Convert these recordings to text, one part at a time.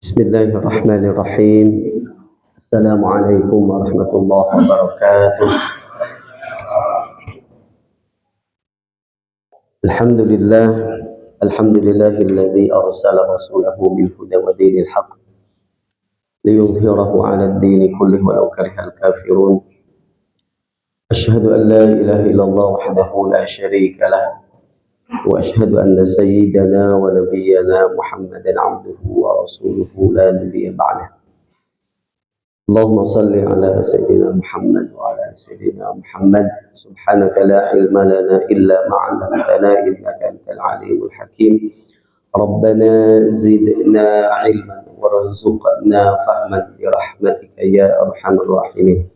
Bismillahirrahmanirrahim. Assalamualaikum warahmatullahi wabarakatuh. Alhamdulillah, alhamdulillahilladzi arsala rasulahu bil huda wa dinil haqq liyudhhirahu 'ala ad-din kullihi walau karihal kafirun. Asyhadu an la ilaha illallah wahdahu la syarika lah wa asyhadu anna sayyidana wa nabiyyana Muhammadan 'abduhu wa rasuluhu la nabiyya ba'dahu. Allahumma salli ala sayyidina Muhammad wa ala sayyidina Muhammad. Subhanaka la ilma lana illa ma 'allamtana innaka antal alimul hakim. Rabbana zidna 'ilman warzuqna fahman bi rahmatika ya arhamar rahimin.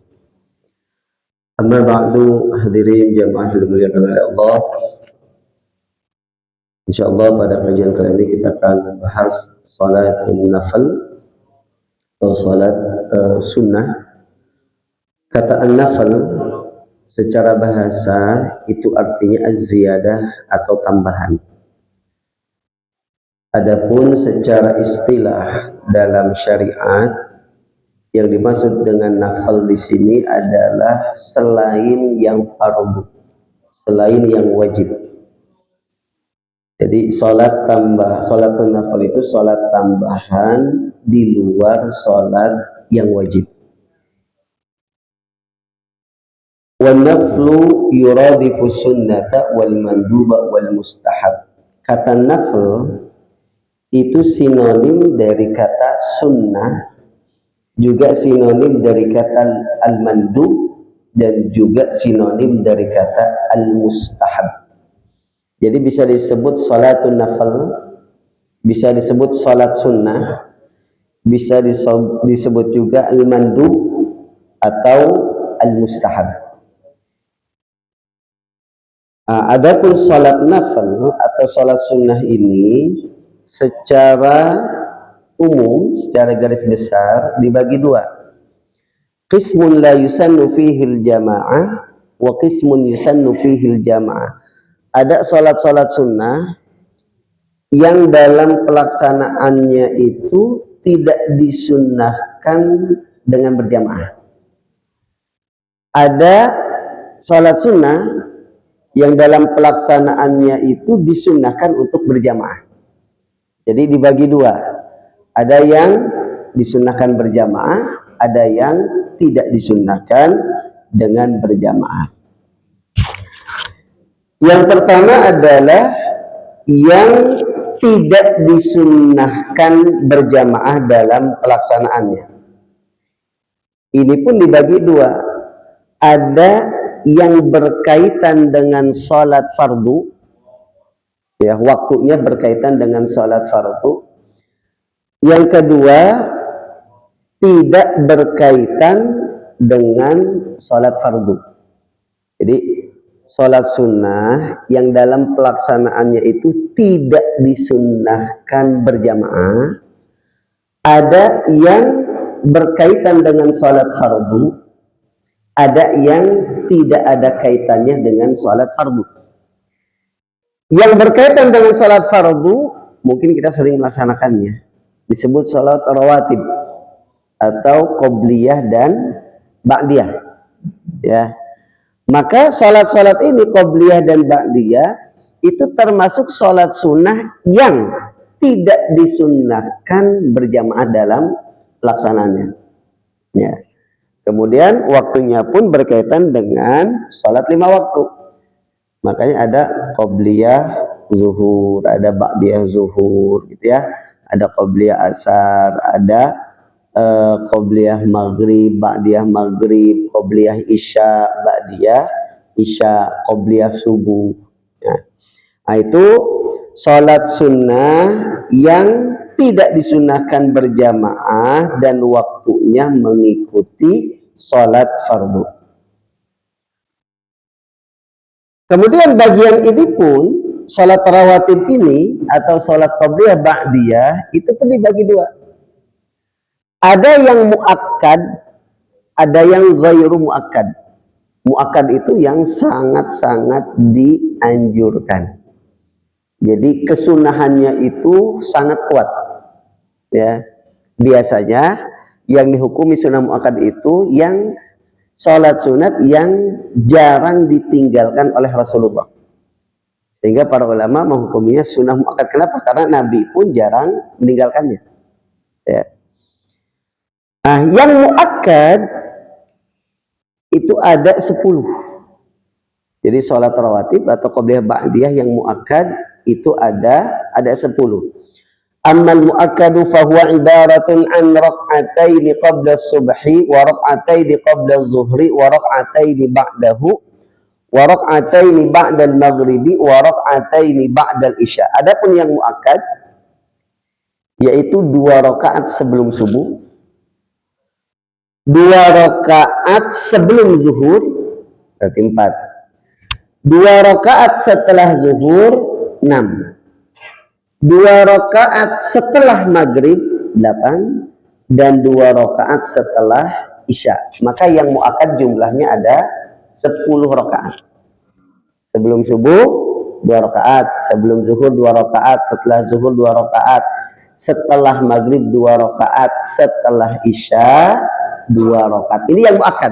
Amma ba'du, hadirin jamaah yang dimuliakan oleh Allah. Insyaallah pada kajian kali ini kita akan membahas salatul nafil atau salat sunnah. Kata an-nafil secara bahasa itu artinya az-ziyadah atau tambahan. Adapun secara istilah dalam syariat yang dimaksud dengan nafil di sini adalah selain yang fardhu, selain yang wajib. Jadi salatun nafil itu salat tambahan di luar salat yang wajib. Wan naflu yuradifu sunnata wal manduba wal mustahab. Kata nafl itu sinonim dari kata sunnah, juga sinonim dari kata al-mandub, dan juga sinonim dari kata al-mustahab. Jadi bisa disebut salatun nafil, bisa disebut salat sunnah, bisa disebut juga al-mandub atau al-mustahab. Adapun salat nafil atau salat sunnah ini secara umum, secara garis besar dibagi dua. Qismun la yusannu fihil jama'ah wa qismun yusannu fihil jama'ah. Ada salat-salat sunnah yang dalam pelaksanaannya itu tidak disunnahkan dengan berjamaah. Ada salat sunnah yang dalam pelaksanaannya itu disunnahkan untuk berjamaah. Jadi dibagi dua. Ada yang disunnahkan berjamaah, ada yang tidak disunnahkan dengan berjamaah. Yang pertama adalah yang tidak disunnahkan berjamaah dalam pelaksanaannya. Ini pun dibagi dua. Ada yang berkaitan dengan sholat fardu, ya, waktunya berkaitan dengan sholat fardu. Yang kedua, tidak berkaitan dengan sholat fardu. Jadi sholat sunnah yang dalam pelaksanaannya itu tidak disunnahkan berjamaah, ada yang berkaitan dengan sholat fardu, ada yang tidak ada kaitannya dengan sholat fardu. Yang berkaitan dengan sholat fardu mungkin kita sering melaksanakannya, disebut sholat rawatib atau qobliyah dan ba'diyah, ya. Maka sholat-sholat ini qobliyah dan ba'diyah itu termasuk sholat sunnah yang tidak disunnahkan berjamaah dalam pelaksanaannya, ya. Kemudian waktunya pun berkaitan dengan sholat 5 waktu. Makanya ada qobliyah zuhur, ada ba'diyah zuhur gitu ya. Ada qabliyah asar, ada qabliyah maghrib, ba'diyah maghrib, qabliyah isya, ba'diyah isya, qabliyah subuh. Ya. Nah, itu sholat sunnah yang tidak disunahkan berjamaah dan waktunya mengikuti sholat fardu. Kemudian bagian ini pun sholat rawatib ini atau sholat qabliyah ba'diyah itu pun dibagi dua. Ada yang muakkad, ada yang ghairu muakkad. Muakkad itu yang sangat-sangat dianjurkan. Jadi kesunahannya itu sangat kuat. Ya, biasanya yang dihukumi sunnah muakkad itu yang sholat sunat yang jarang ditinggalkan oleh Rasulullah. Sehingga para ulama menghukuminya sunnah muakkad. Kenapa? Karena Nabi pun jarang meninggalkannya. Ya. Nah, yang muakkad itu ada 10. Jadi sholat rawatib atau qabliyah ba'diyah yang muakkad itu ada 10. Ammal muakkadu fahuwa ibaratun an rak'ataini qabla subhi wa rak'ataini qabla zuhri wa rak'ataini ba'dahu wa rak'ataini ba'dal maghribi wa rak'ataini ba'dal isya. Adapun yang muakkad yaitu 2 rakaat sebelum subuh, 2 rakaat sebelum zuhur, berarti 4. 2 rakaat setelah zuhur, 6. 2 rakaat setelah maghrib, 8. Dan 2 rakaat setelah isya. Maka yang muakkad jumlahnya ada 10 rakaat. Sebelum subuh 2 rakaat, sebelum zuhur 2 rakaat, setelah zuhur 2 rakaat, setelah maghrib 2 rakaat, setelah isya 2 rakaat. Ini yang muakkad.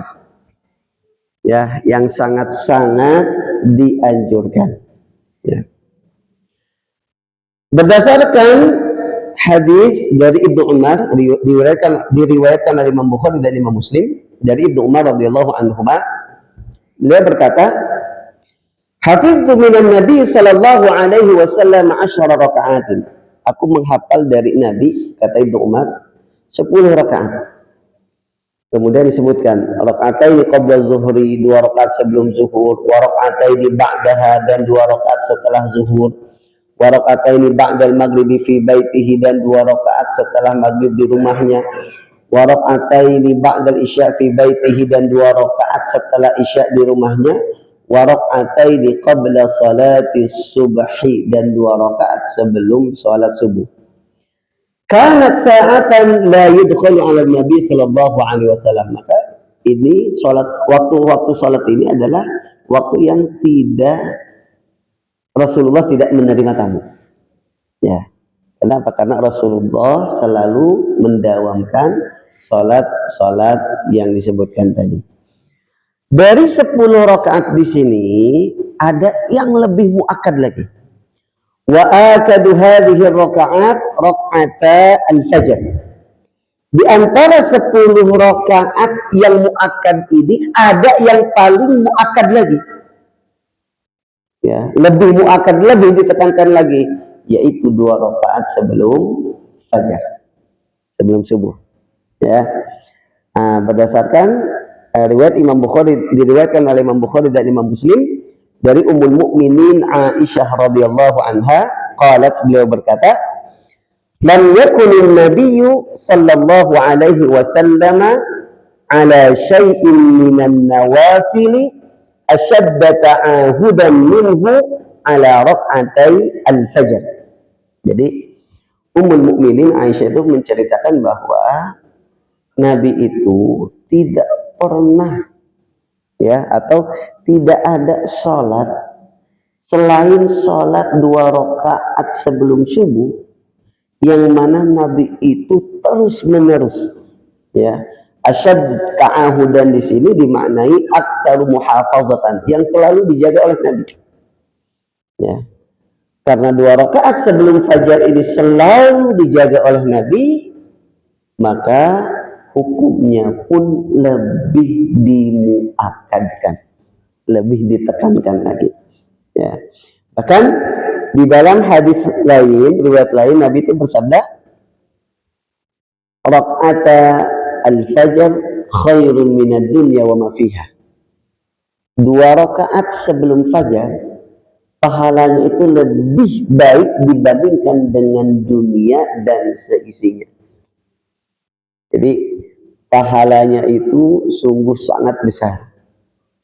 Ya, yang sangat-sangat dianjurkan. Ya. Berdasarkan hadis dari Ibnu Umar diriwayatkan oleh Imam Bukhari dan Imam Muslim dari Ibnu Umar radhiyallahu anhu, beliau berkata, "Hafiztu minan Nabi sallallahu alaihi wasallam 10 raka'atin." Aku menghafal dari Nabi, kata Ibnu Umar, 10 rakaat. Kemudian disebutkan raka'ataini qabla zuhri, 2 rakaat sebelum zuhur, wa raka'ataini ba'daha, dan 2 rakaat setelah zuhur, wa raka'ataini ba'dal maghribi fi baitihi, dan 2 rakaat setelah maghrib di rumahnya, wa raka'ataini ba'dal isya fi baitihi, dan 2 rakaat setelah isya di rumahnya, wa raka'ataini qabla salati subhi, dan 2 rakaat sebelum salat subuh. Kanat sa'atan la yudkhalu 'ala Nabi sallallahu alaihi wasallam. Maka ini waktu salat ini adalah waktu yang Rasulullah tidak menerima tamu. Ya. Kenapa? Karena Rasulullah selalu mendawamkan salat yang disebutkan tadi. Dari 10 rakaat di sini ada yang lebih muakkad lagi. Wa akadu hadhihi raka'at rak'ata al-fajr. Di antara 10 rakaat yang muakkad ini ada yang paling muakkad lagi. Ya, lebih muakkad, lebih ditekankan lagi, yaitu 2 rakaat sebelum fajar, sebelum subuh. Ya. Nah, berdasarkan riwayat Imam Bukhari, diriwayatkan oleh Imam Bukhari dan Imam Muslim dari Ummul Mukminin Aisyah radhiyallahu anha, qalat, beliau berkata, "Lam yakunun nabiyyu sallallahu alaihi wasallam ala syai'in minan nawafil ashadda ta'ahudan minhu ala rak'atai al-fajr." Jadi Ummul Mukminin Aisyah itu menceritakan bahwa Nabi itu tidak pernah, ya, atau tidak ada sholat selain sholat 2 rakaat sebelum subuh yang mana Nabi itu terus menerus, ya. Asyad ta'ahudan di sini dimaknai aktsaru muhafazatan, yang selalu dijaga oleh Nabi. Ya. Karena 2 rakaat sebelum fajar ini selalu dijaga oleh Nabi, maka hukumnya pun lebih dimuakkadkan, lebih ditekankan lagi. Ya. Bahkan di dalam hadis lain, riwayat lain, Nabi itu bersabda, "Raq'ata al-fajr khairun minad dunya wa ma fiha." 2 rakaat sebelum fajar, pahalanya itu lebih baik dibandingkan dengan dunia dan seisinya. Jadi pahalanya itu sungguh sangat besar.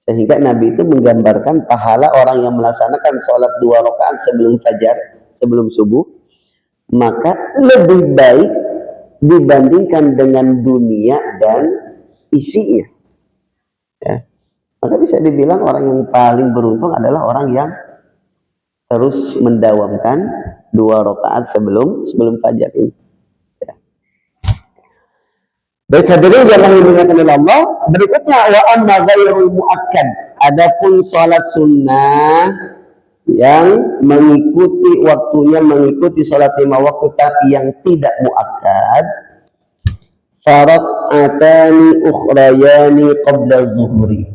Sehingga Nabi itu menggambarkan pahala orang yang melaksanakan sholat 2 rakaat sebelum fajar, sebelum subuh, maka lebih baik dibandingkan dengan dunia dan isinya. Ya. Maka bisa dibilang orang yang paling beruntung adalah orang yang terus mendawamkan 2 rakaat sebelum fajar ini. Ya. Baik hadirin yang dimuliakan oleh Allah, berikutnya wa amma ghairul muakkad. Adapun salat sunnah yang mengikuti waktunya, mengikuti salat 5 waktu tapi yang tidak muakkad, farak'atani ukhrayani qabla zuhri.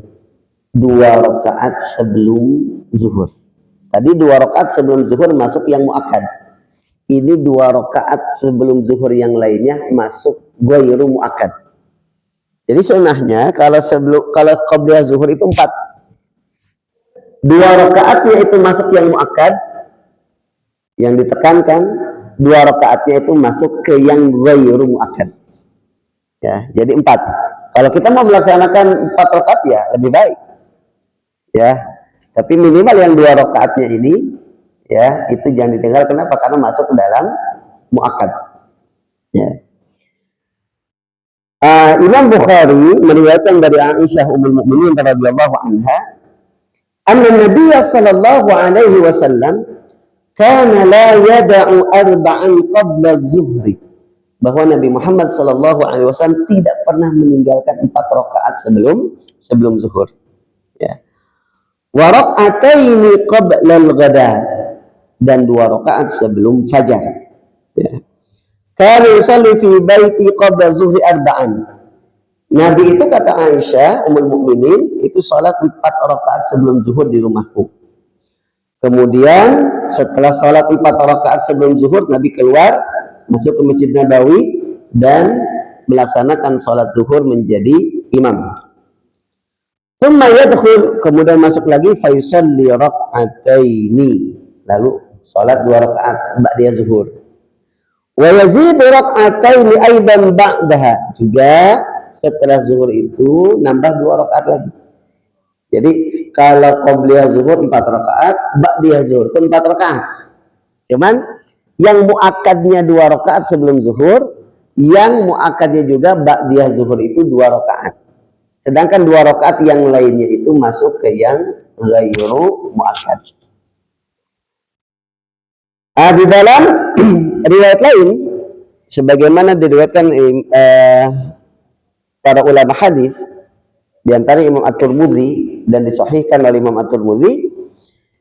2 rakaat sebelum zuhur. Tadi 2 rakaat sebelum zuhur masuk yang muakkad. Ini 2 rakaat sebelum zuhur yang lainnya masuk ghairu muakkad. Jadi sunnahnya kalau qabla zuhur itu 4. 2 rakaatnya itu masuk yang muakkad, yang ditekankan. 2 rakaatnya itu masuk ke yang ghairu muakkad. Ya, jadi 4. Kalau kita mau melaksanakan 4 rakaat ya lebih baik. Ya, tapi minimal yang 2 rakaatnya ini, ya, itu jangan ditinggal. Kenapa? Karena masuk ke dalam muakkad. Ya. Imam Bukhari meriwayatkan dari Aisyah ummul mukminin radhiyallahu anha, anna Nabiy sallallahu alaihi wasallam kana la yada'u arba'an qabla az-zuhri. Bahwa Nabi Muhammad sallallahu alaihi wasallam tidak pernah meninggalkan 4 rakaat sebelum zuhur. Ya. Wa rak'ataini qabla al-ghada, dan 2 rakaat sebelum fajar. Ya. Kana yusalli fi baiti qabla zuhri arba'an. Nabi itu, kata Aisyah ummul mukminin, itu salat 4 rakaat sebelum zuhur di rumahku. Kemudian setelah salat 4 rakaat sebelum zuhur, Nabi keluar masuk ke Masjid Nabawi dan melaksanakan salat zuhur menjadi imam. Tsumma yadkhul, kemudian masuk lagi, fa yusalli rak'ataini, lalu salat 2 rakaat ba'da zuhur. Wa yazidu rak'ataini aidan ba'daha, juga setelah zuhur itu nambah 2 rakaat lagi. Jadi kalau qobliyah zuhur 4 rakaat, ba'diyah zuhur pun 4 rakaat. Cuman yang muakkadnya 2 rakaat sebelum zuhur, yang muakkadnya juga ba'diyah zuhur itu 2 rakaat. Sedangkan 2 rakaat yang lainnya itu masuk ke yang ghairu muakkad. Di dalam riwayat lain, sebagaimana diriwayatkan para ulama hadis, di antara Imam At-Tirmidzi dan disahihkan oleh Imam At-Tirmidzi,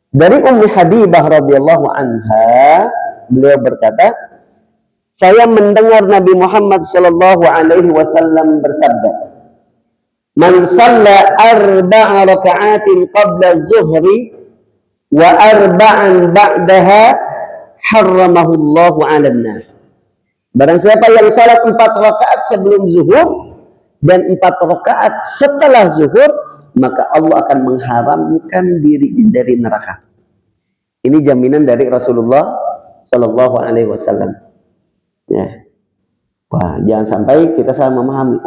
dari Ummu Habibah radhiyallahu anha, beliau berkata, saya mendengar Nabi Muhammad sallallahu alaihi wasallam bersabda, "Man shalla 4 raka'atin qabla az-zuhri wa 4 ba'daha harramahu Allahu 'alan nar." Barang siapa yang salat 4 rakaat sebelum zuhur dan 4 rakaat setelah zuhur, maka Allah akan mengharamkan dirinya dari neraka. Ini jaminan dari Rasulullah sallallahu alaihi wasallam. Ya. Wah, jangan sampai kita salah memahami.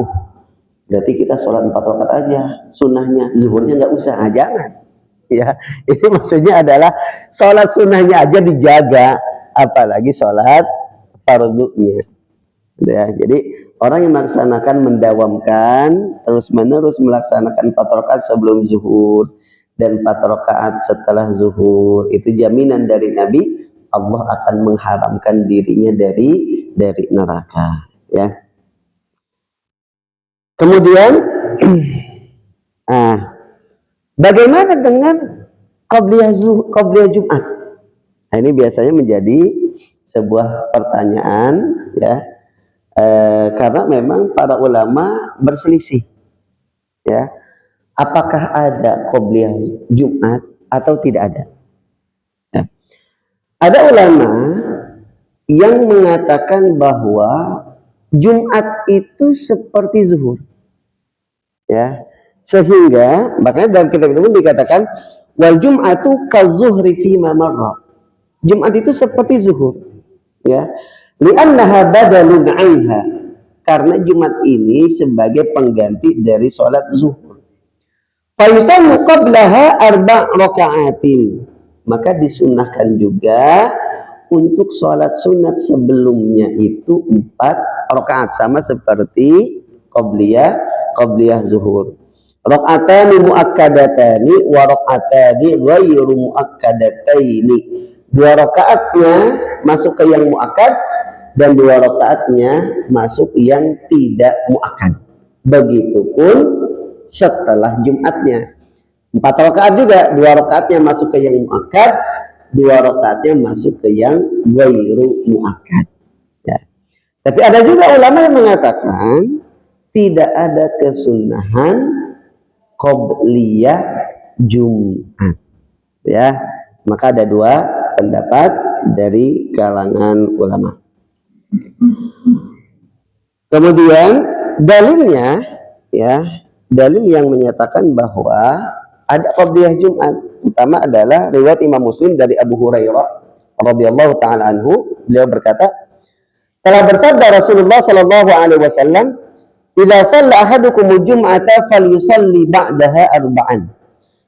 Berarti kita sholat 4 rakaat aja, sunnahnya, zuhurnya nggak usah. Jangan. Ya, ini maksudnya adalah sholat sunnahnya aja dijaga, apalagi sholat fardunya. Ya, jadi orang yang melaksanakan, mendawamkan terus-menerus melaksanakan 4 rakaat sebelum zuhur dan 4 rakaat setelah zuhur, itu jaminan dari Nabi, Allah akan mengharamkan dirinya dari neraka. Ya. Kemudian, bagaimana dengan qabliyah Jumat? Nah, ini biasanya menjadi sebuah pertanyaan, ya. Karena memang para ulama berselisih, ya, apakah ada qobliyah Jumat atau tidak ada. Ya. Ada ulama yang mengatakan bahwa Jumat itu seperti zuhur, ya, sehingga makanya dalam kitab itu pun dikatakan wal jum'atu kazuhri fi ma marra. Jumat itu seperti zuhur, ya, li'annaha badalun 'anha, karena Jumat ini sebagai pengganti dari sholat zuhur. Fa yusallu qablaha arba' raka'atin, maka disunahkan juga untuk sholat sunat sebelumnya itu 4 rakaat, sama seperti qabliyah zuhur. Raka'atani muakkadatani wa raka'atani ghairu muakkadataini. 2 rakaatnya masuk ke yang muakkad dan 2 rakaatnya masuk yang tidak muakkad. Begitupun setelah Jumatnya. 4 rakaat juga, 2 rakaatnya masuk ke yang muakkad, 2 rakaatnya masuk ke yang ghairu muakkad. Ya. Tapi ada juga ulama yang mengatakan tidak ada kesunahan qabliyah Jumat. Ya, maka ada 2 pendapat dari kalangan ulama. Kemudian dalilnya, ya, dalil yang menyatakan bahwa ada qabliyah Jumat utama adalah riwayat Imam Muslim dari Abu Hurairah radhiyallahu taala anhu. Beliau berkata, telah bersabda Rasulullah sallallahu alaihi wasallam, "Idza shalla ahadukumul jum'ata falyusalli ba'daha arba'an."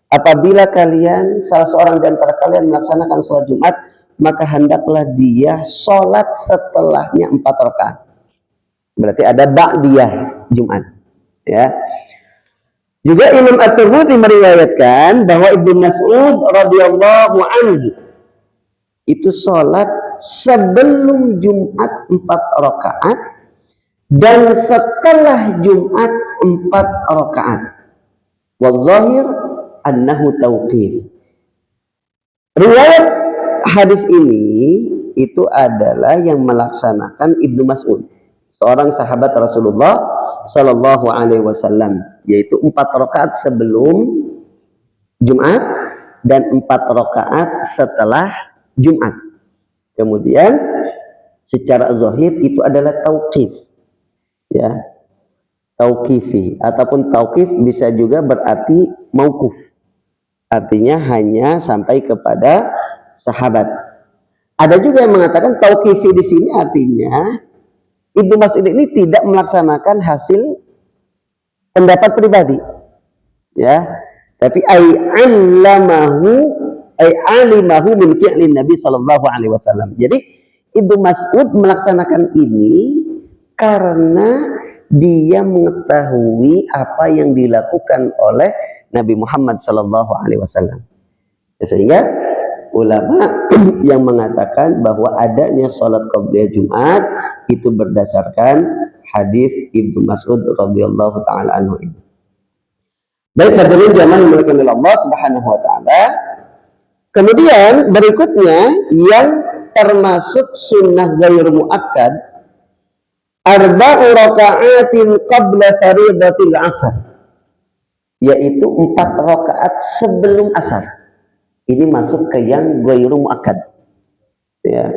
Apabila kalian, salah seorang di antara kalian melaksanakan sholat Jumat, maka hendaklah dia sholat setelahnya 4 rakaat. Berarti ada ba'diyah Jumat. Ya. Juga Imam At-Tirmidzi meriwayatkan bahwa Ibnu Mas'ud radhiyallahu anhu itu sholat sebelum Jumat 4 rakaat dan setelah Jumat 4 rakaat. Wal-zahir annahu tauqif. Riwayat hadis ini itu adalah yang melaksanakan Ibnu Mas'ud, seorang sahabat Rasulullah sallallahu alaihi wasallam, yaitu 4 rakaat sebelum Jumat dan 4 rakaat setelah Jumat. Kemudian secara zahir itu adalah tauqif, ya, tauqifi, ataupun tauqif bisa juga berarti mauquf, artinya hanya sampai kepada sahabat. Ada juga yang mengatakan tauqifi di sini artinya Ibnu Mas'ud ini tidak melaksanakan hasil pendapat pribadi, ya, tapi alimahu min fi'lin Nabi sallallahu alaihi wasallam. Jadi Ibnu Mas'ud melaksanakan ini karena dia mengetahui apa yang dilakukan oleh Nabi Muhammad sallallahu alaihi wasallam. Sehingga ulama yang mengatakan bahwa adanya sholat qabliyah Jumat itu berdasarkan hadis Ibnu Mas'ud radhiyallahu taala anhu. Baik hadirin jamaah yang dimuliakan oleh Allah Subhanahu wa taala. Kemudian berikutnya yang termasuk sunnah ghairu muakkad, arba'u raka'atin qabla faridatil asar, yaitu 4 rakaat sebelum asar. Ini masuk ke yang ghairu muakkad, ya.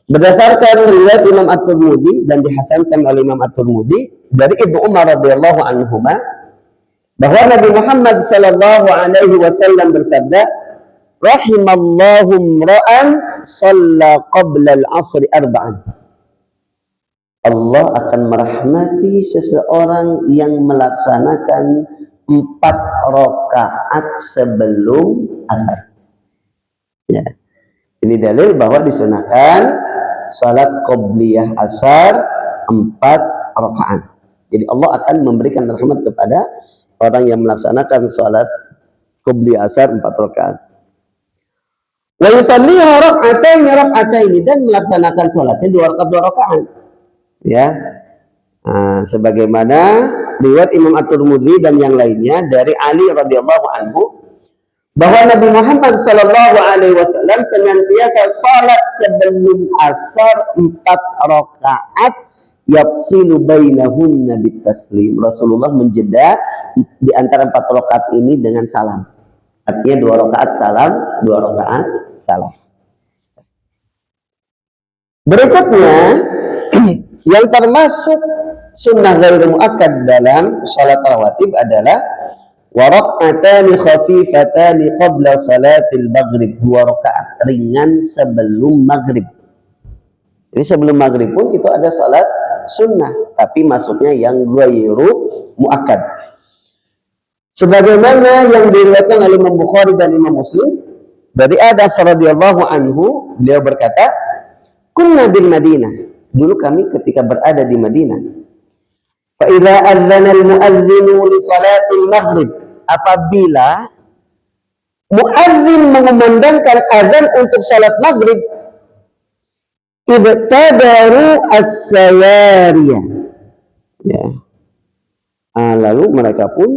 Berdasarkan riwayat Imam At-Tirmidzi dan dihasankan oleh Imam At-Tirmidzi dari Ibnu Umar radhiyallahu anhuma bahwa Nabi Muhammad sallallahu alaihi wasallam bersabda, "Rahimallahu ra'an shalla qabla al-'asri arba'an." Allah akan merahmati seseorang yang melaksanakan 4 rakaat sebelum asar. Ya. Ini dalil bahwa disunahkan salat qabliyah asar 4 rakaat. Jadi Allah akan memberikan rahmat kepada orang yang melaksanakan salat qabliyah asar 4 rakaat. Wa yusalliha rak'ataini dan melaksanakan salatnya 2 rakaat. Ya. Nah, sebagaimana riwayat Imam At-Tirmidzi dan yang lainnya dari Ali radhiyallahu anhu bahwa Nabi Muhammad sallallahu alaihi wasallam senantiasa salat sebelum asar 4 rakaat yafsilu bainahunna bitaslim. Rasulullah menjeda di antara 4 rakaat ini dengan salam. Artinya 2 rakaat salam, 2 rakaat salam. Berikutnya yang termasuk sunnah ghairu muakkad dalam salat rawatib adalah wa rak'atani khafifatani qabla salatil maghrib, 2 rakaat ringan sebelum maghrib. Jadi sebelum maghrib pun itu ada salat sunnah, tapi masuknya yang ghairu muakkad. Sebagaimana yang diriwayatkan oleh Imam Bukhari dan Imam Muslim dari Anas radhiyallahu anhu, beliau berkata, "Kunna bil Madinah." Dulu kami ketika berada di Madinah. Fa idza adzana al muadzinu li salatil maghrib, apabila muadzin mengumandangkan azan untuk salat maghrib, ibtadaru as-sawariyah. Ya. Lalu mereka pun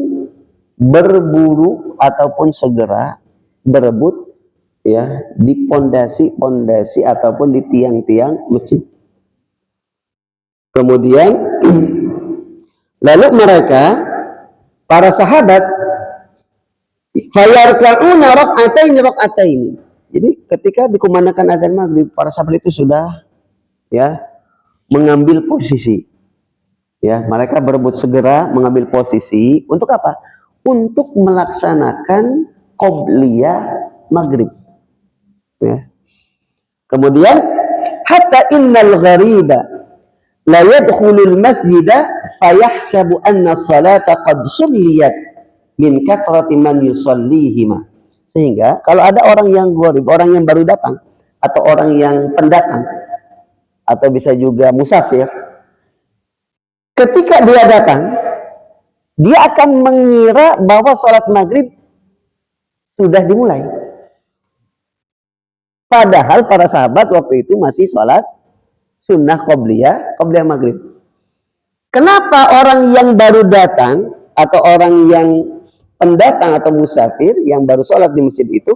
berburu ataupun segera berebut ya di pondasi-pondasi ataupun di tiang-tiang masjid. Kemudian lalu mereka para sahabat fayarka'una rak'ataini. Jadi ketika dikumandangkan azan maghrib, para sahabat itu sudah ya mengambil posisi. Ya, mereka berebut segera mengambil posisi untuk apa? Untuk melaksanakan qobliyah maghrib. Ya. Kemudian hatta innal ghariba la yadkhulul masjida fayahsabu anna salata qad sulliyat min kathrati man yusallihima. Sehingga kalau ada orang yang gharib, orang yang baru datang atau orang yang pendatang atau bisa juga musafir, ketika dia datang, dia akan mengira bahwa sholat maghrib sudah dimulai. Padahal para sahabat waktu itu masih sholat sunnah qobliyah maghrib. Kenapa orang yang baru datang atau orang yang pendatang atau musafir yang baru sholat di masjid itu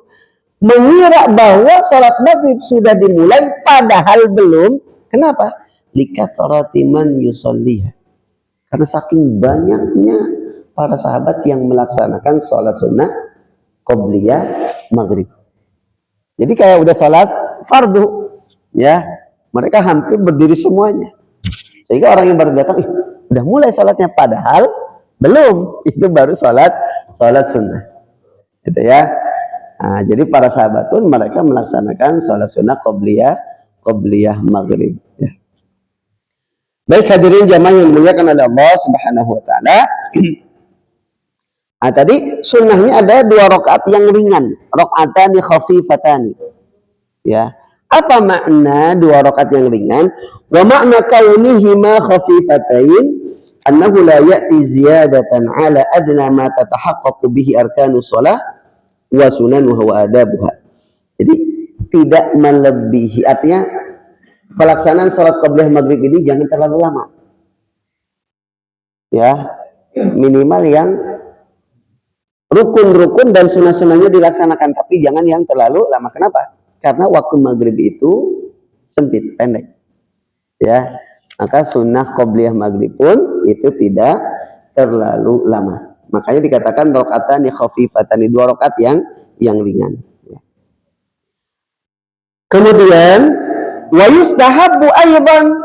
mengira bahwa sholat maghrib sudah dimulai padahal belum? Kenapa? Likathrati man yusalliha. Karena saking banyaknya para sahabat yang melaksanakan sholat sunnah qobliyah maghrib. Jadi kayak udah sholat fardu, ya mereka hampir berdiri semuanya. Sehingga orang yang baru datang, udah mulai sholatnya padahal belum. Itu baru sholat sunnah, gitu ya. Nah, jadi para sahabat pun mereka melaksanakan sholat sunnah qobliyah maghrib. Ya. Baik hadirin jamaah yang dimuliakan oleh Allah Subhanahu wa taala. Tadi sunnahnya ada 2 rakaat yang ringan, rakaatani khafifatani. Ya. Apa makna 2 rakaat yang ringan? Wa makna kaunihima khafifatain annahu la ya'ti ziyadatan ala adna ma tatahaqqaqu bihi arkanus shalah wa sunanuha wa adabuha. Jadi tidak melebihi, artinya pelaksanaan sholat qobliyah maghrib ini jangan terlalu lama. Ya, minimal yang rukun-rukun dan sunnah-sunnahnya dilaksanakan, tapi jangan yang terlalu lama. Kenapa? Karena waktu maghrib itu sempit, pendek. Ya, maka sunnah qobliyah maghrib pun itu tidak terlalu lama. Makanya dikatakan rakaatani khafifatani, 2 rakaat yang ringan. Ya. Kemudian wa yustahabbu aidan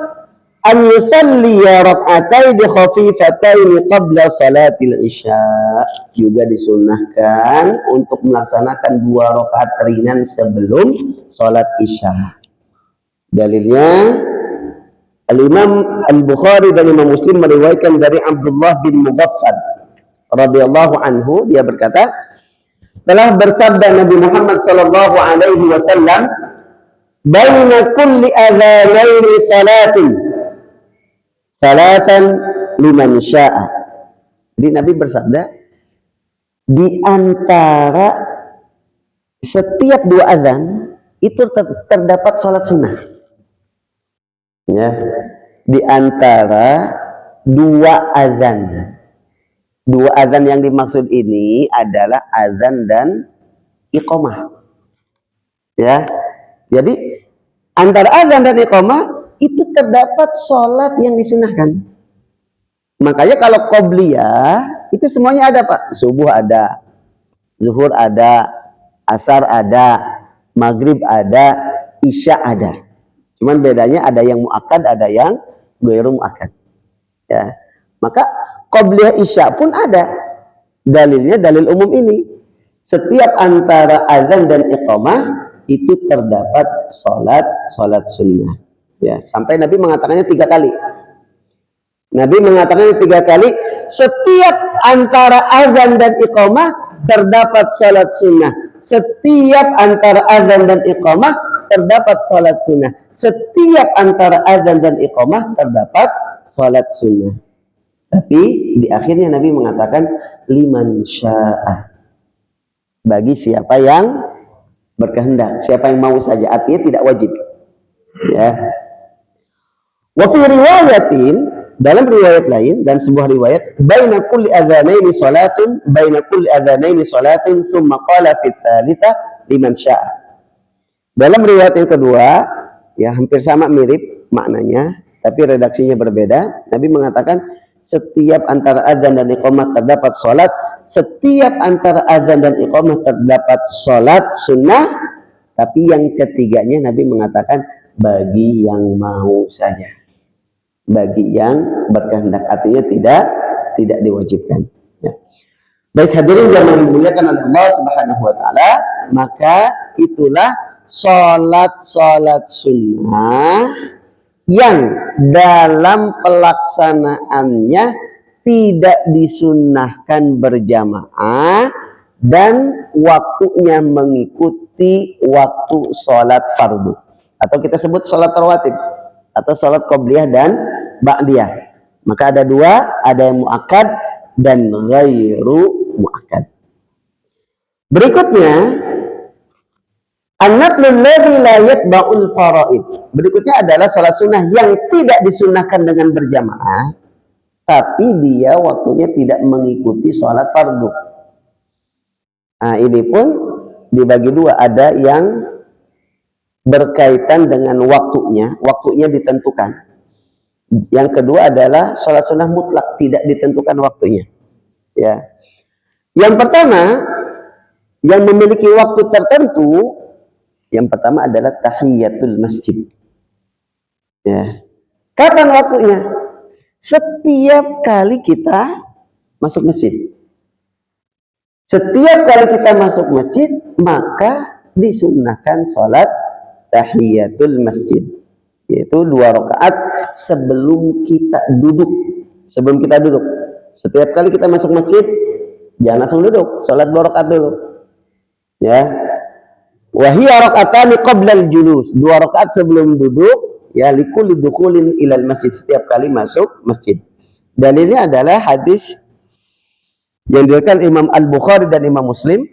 an yusalliya rak'ataini khafifataini qabla salatil isya. Juga disunnahkan untuk melaksanakan 2 rakaat ringan sebelum salat isya. Dalilnya Al-Imam Al-Bukhari dan Imam Muslim meriwayatkan dari Abdullah bin Mughaffal radhiyallahu anhu, dia berkata, telah bersabda Nabi Muhammad sallallahu alaihi wasallam, baina kulli adhanaini salatin salatan liman sya'a. Jadi Nabi bersabda, di antara setiap 2 azan itu terdapat sholat sunnah. Ya, di antara 2 azan. 2 azan yang dimaksud ini adalah azan dan iqamah. Ya, jadi antara azan dan iqamah itu terdapat sholat yang disunahkan. Makanya kalau qobliyah itu semuanya ada Pak. Subuh ada, zuhur ada, asar ada, maghrib ada, isya ada. Cuman bedanya ada yang muakkad, ada yang ghairu muakkad. Ya. Maka qabliyah isya pun ada. Dalilnya dalil umum ini. Setiap antara azan dan iqamah itu terdapat salat sunnah. Ya, sampai Nabi mengatakannya 3 kali. Nabi mengatakannya 3 kali, setiap antara azan dan iqamah terdapat salat sunnah. Setiap antara azan dan iqamah terdapat salat sunnah. Setiap antara azan dan iqamah terdapat salat sunnah. Tapi di akhirnya Nabi mengatakan liman sya'a, bagi siapa yang berkehendak, siapa yang mau saja, artinya tidak wajib. Ya. Wa fi riwayatin, dalam riwayat lain dan sebuah riwayat, baina kulli adzanaini salatun tsumma qala fi tsalitsah liman sya'a. Dalam riwayat yang kedua, ya hampir sama, mirip maknanya, tapi redaksinya berbeda. Nabi mengatakan setiap antara adzan dan iqamah terdapat salat, setiap antara adzan dan iqamah terdapat salat sunnah, tapi yang ketiganya Nabi mengatakan bagi yang mau saja, bagi yang berkehendak, artinya tidak diwajibkan. Ya. Baik hadirin yang dimuliakan oleh Allah Subhanahu wa taala, maka itulah salat sunnah yang dalam pelaksanaannya tidak disunnahkan berjamaah dan waktunya mengikuti waktu sholat fardu, atau kita sebut sholat rawatib atau sholat qobliyah dan ba'diyah. Maka ada 2, ada yang muakkad dan ghairu muakkad. Berikutnya an-naflul ladzi la yatba'ul faraid. Berikutnya adalah salat sunnah yang tidak disunnahkan dengan berjamaah, tapi dia waktunya tidak mengikuti salat fardu. Nah, ini pun dibagi 2, ada yang berkaitan dengan waktunya ditentukan. Yang kedua adalah salat sunnah mutlak, tidak ditentukan waktunya. Ya. Yang pertama, yang memiliki waktu tertentu, yang pertama adalah tahiyatul masjid. Ya. Kapan waktunya? Setiap kali kita masuk masjid. Setiap kali kita masuk masjid, maka disunnahkan salat tahiyatul masjid, yaitu 2 rakaat sebelum kita duduk. Sebelum kita duduk. Setiap kali kita masuk masjid, jangan langsung duduk, salat 2 rakaat dulu. Ya. Wahiyya raka'atani qablal julus, 2 rakaat sebelum duduk, ya, likulli dukhulin ilal masjid, setiap kali masuk masjid. Dalilnya adalah hadis yang diriwayatkan Imam Al-Bukhari dan Imam Muslim,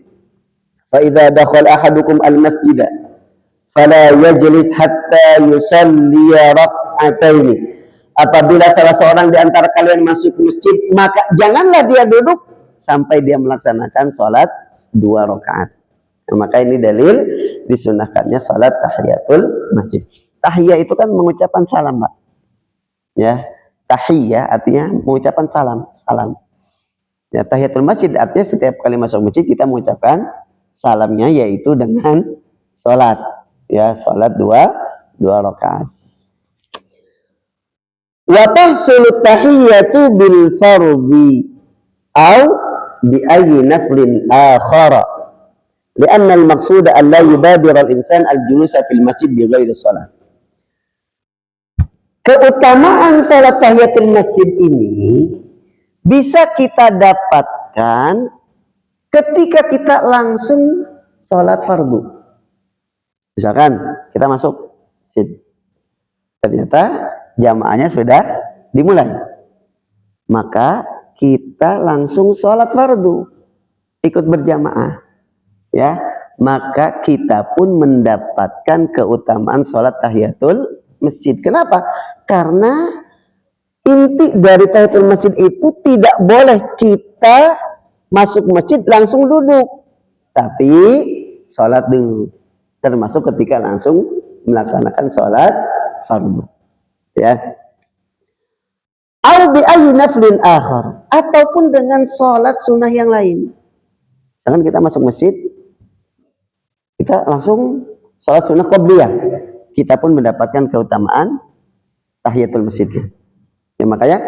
fa idza dakhala ahadukum al-masjida fala yajlis hatta yusalli rak'ataini. Apabila salah seorang di antara kalian masuk masjid, maka janganlah dia duduk sampai dia melaksanakan salat 2 rakaat. Nah, maka ini dalil disunahkannya salat tahiyatul masjid. Tahiyah itu kan mengucapkan salam, Pak. Ya, tahiyah artinya mengucapkan salam. Ya, tahiyatul masjid artinya setiap kali masuk masjid kita mengucapkan salamnya, yaitu dengan salat. Ya, salat 2 rakaat. Wa tahsulu tahiyatu bil fardhi au bi ayyi naflin akhara. Lianna al-maqsuda an la yubadira al-insan al-julusa fil masjid bi ghairi shalah. Keutamaan salat tahiyatul masjid ini bisa kita dapatkan ketika kita langsung salat fardu. Misalkan kita masuk masjid, ternyata jamaahnya sudah dimulai, maka kita langsung salat fardu, ikut berjamaah. Ya, maka kita pun mendapatkan keutamaan sholat tahiyatul masjid. Kenapa? Karena inti dari tahiyatul masjid itu tidak boleh kita masuk masjid langsung duduk, tapi sholat dulu, termasuk ketika langsung melaksanakan sholat fardu. Ya. Au bi ayyi naflin akhar, ataupun dengan sholat sunnah yang lain. Jangan kita masuk masjid, kita langsung sholat sunnah qobliyah, kita pun mendapatkan keutamaan tahiyatul masjid. Ya, makanya